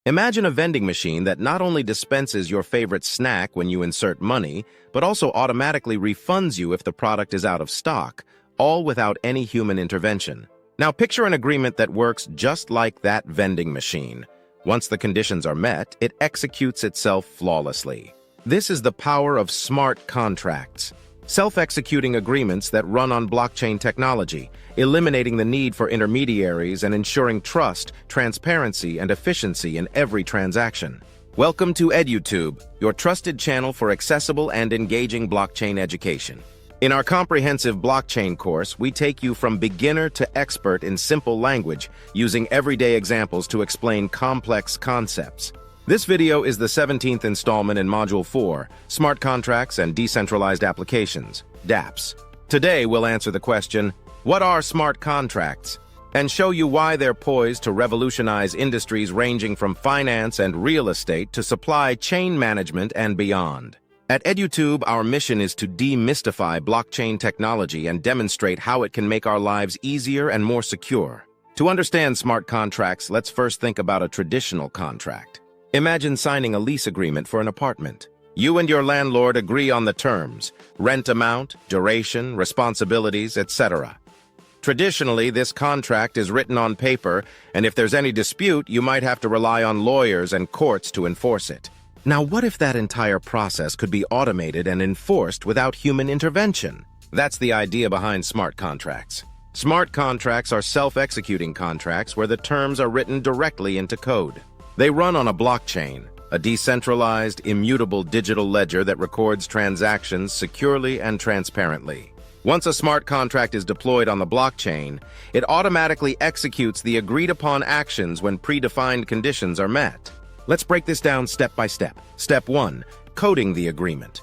Imagine a vending machine that not only dispenses your favorite snack when you insert money, but also automatically refunds you if the product is out of stock, all without any human intervention. Now picture an agreement that works just like that vending machine. Once the conditions are met, it executes itself flawlessly. This is the power of smart contracts. Self-executing agreements that run on blockchain technology, eliminating the need for intermediaries and ensuring trust, transparency, and efficiency in every transaction. Welcome to EduTube, your trusted channel for accessible and engaging blockchain education. In our comprehensive blockchain course, we take you from beginner to expert in simple language, using everyday examples to explain complex concepts. This video is the 17th installment in Module 4, Smart Contracts and Decentralized Applications, dApps. Today, we'll answer the question, what are smart contracts? And show you why they're poised to revolutionize industries ranging from finance and real estate to supply chain management and beyond. At EduTube, our mission is to demystify blockchain technology and demonstrate how it can make our lives easier and more secure. To understand smart contracts, let's first think about a traditional contract. Imagine signing a lease agreement for an apartment. You and your landlord agree on the terms, rent amount, duration, responsibilities, etc. Traditionally, this contract is written on paper, and if there's any dispute, you might have to rely on lawyers and courts to enforce it. Now, what if that entire process could be automated and enforced without human intervention? That's the idea behind smart contracts. Smart contracts are self-executing contracts where the terms are written directly into code. They run on a blockchain, a decentralized, immutable digital ledger that records transactions securely and transparently. Once a smart contract is deployed on the blockchain, it automatically executes the agreed-upon actions when predefined conditions are met. Let's break this down step by step. Step 1. Coding the agreement.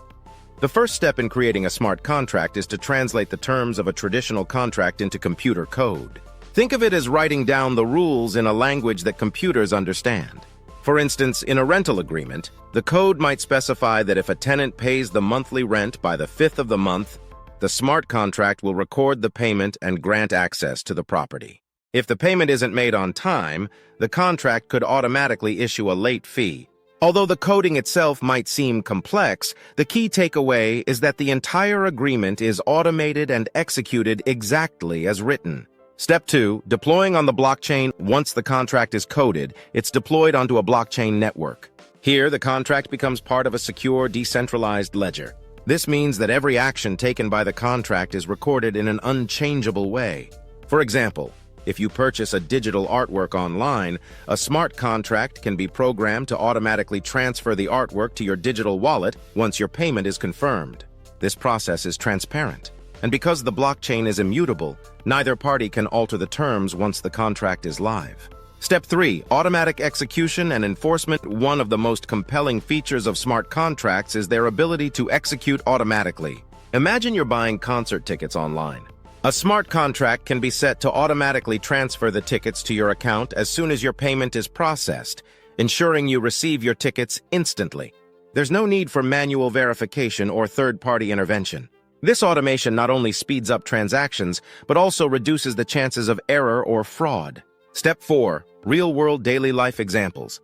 The first step in creating a smart contract is to translate the terms of a traditional contract into computer code. Think of it as writing down the rules in a language that computers understand. For instance, in a rental agreement, the code might specify that if a tenant pays the monthly rent by the 5th of the month, the smart contract will record the payment and grant access to the property. If the payment isn't made on time, the contract could automatically issue a late fee. Although the coding itself might seem complex, the key takeaway is that the entire agreement is automated and executed exactly as written. Step 2. Deploying on the blockchain. Once the contract is coded, it's deployed onto a blockchain network. Here, the contract becomes part of a secure, decentralized ledger. This means that every action taken by the contract is recorded in an unchangeable way. For example, if you purchase a digital artwork online, a smart contract can be programmed to automatically transfer the artwork to your digital wallet once your payment is confirmed. This process is transparent. And because the blockchain is immutable, neither party can alter the terms once the contract is live. Step 3. Automatic execution and enforcement. One of the most compelling features of smart contracts is their ability to execute automatically. Imagine you're buying concert tickets online. A smart contract can be set to automatically transfer the tickets to your account as soon as your payment is processed, ensuring you receive your tickets instantly. There's no need for manual verification or third-party intervention. This automation not only speeds up transactions, but also reduces the chances of error or fraud. Step 4. Real-world daily life examples.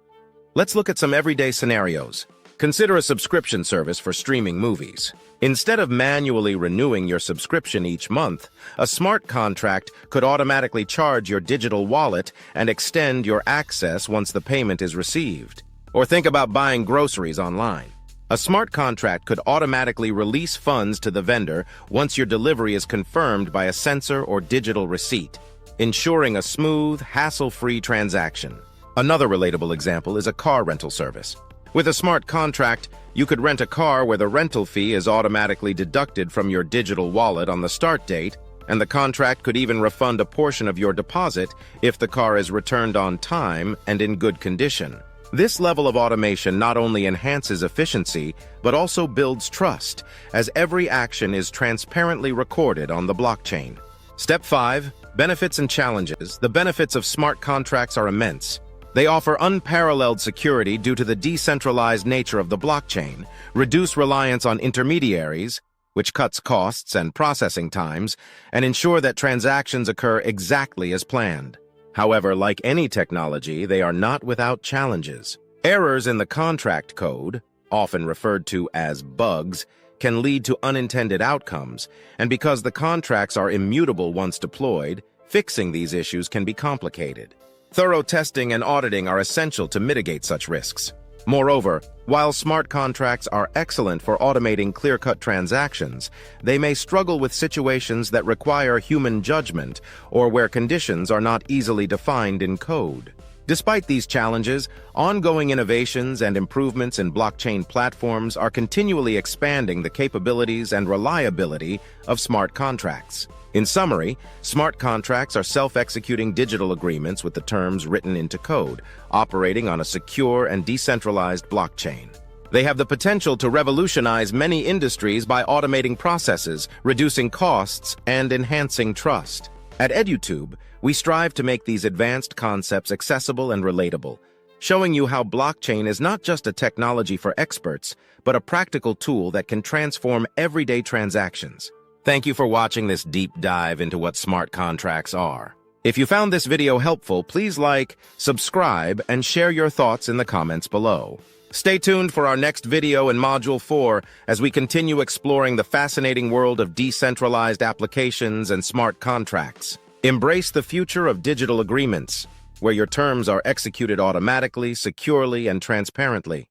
Let's look at some everyday scenarios. Consider a subscription service for streaming movies. Instead of manually renewing your subscription each month, a smart contract could automatically charge your digital wallet and extend your access once the payment is received. Or think about buying groceries online. A smart contract could automatically release funds to the vendor once your delivery is confirmed by a sensor or digital receipt, ensuring a smooth, hassle-free transaction. Another relatable example is a car rental service. With a smart contract, you could rent a car where the rental fee is automatically deducted from your digital wallet on the start date, and the contract could even refund a portion of your deposit if the car is returned on time and in good condition. This level of automation not only enhances efficiency, but also builds trust, as every action is transparently recorded on the blockchain. Step 5. Benefits and challenges. The benefits of smart contracts are immense. They offer unparalleled security due to the decentralized nature of the blockchain, reduce reliance on intermediaries, which cuts costs and processing times, and ensure that transactions occur exactly as planned. However, like any technology, they are not without challenges. Errors in the contract code, often referred to as bugs, can lead to unintended outcomes, and because the contracts are immutable once deployed, fixing these issues can be complicated. Thorough testing and auditing are essential to mitigate such risks. Moreover, while smart contracts are excellent for automating clear-cut transactions, they may struggle with situations that require human judgment or where conditions are not easily defined in code. Despite these challenges, ongoing innovations and improvements in blockchain platforms are continually expanding the capabilities and reliability of smart contracts. In summary, smart contracts are self-executing digital agreements with the terms written into code, operating on a secure and decentralized blockchain. They have the potential to revolutionize many industries by automating processes, reducing costs, and enhancing trust. At EduTube, we strive to make these advanced concepts accessible and relatable, showing you how blockchain is not just a technology for experts, but a practical tool that can transform everyday transactions. Thank you for watching this deep dive into what smart contracts are. If you found this video helpful, please like, subscribe, and share your thoughts in the comments below. Stay tuned for our next video in Module 4 as we continue exploring the fascinating world of decentralized applications and smart contracts. Embrace the future of digital agreements, where your terms are executed automatically, securely, and transparently.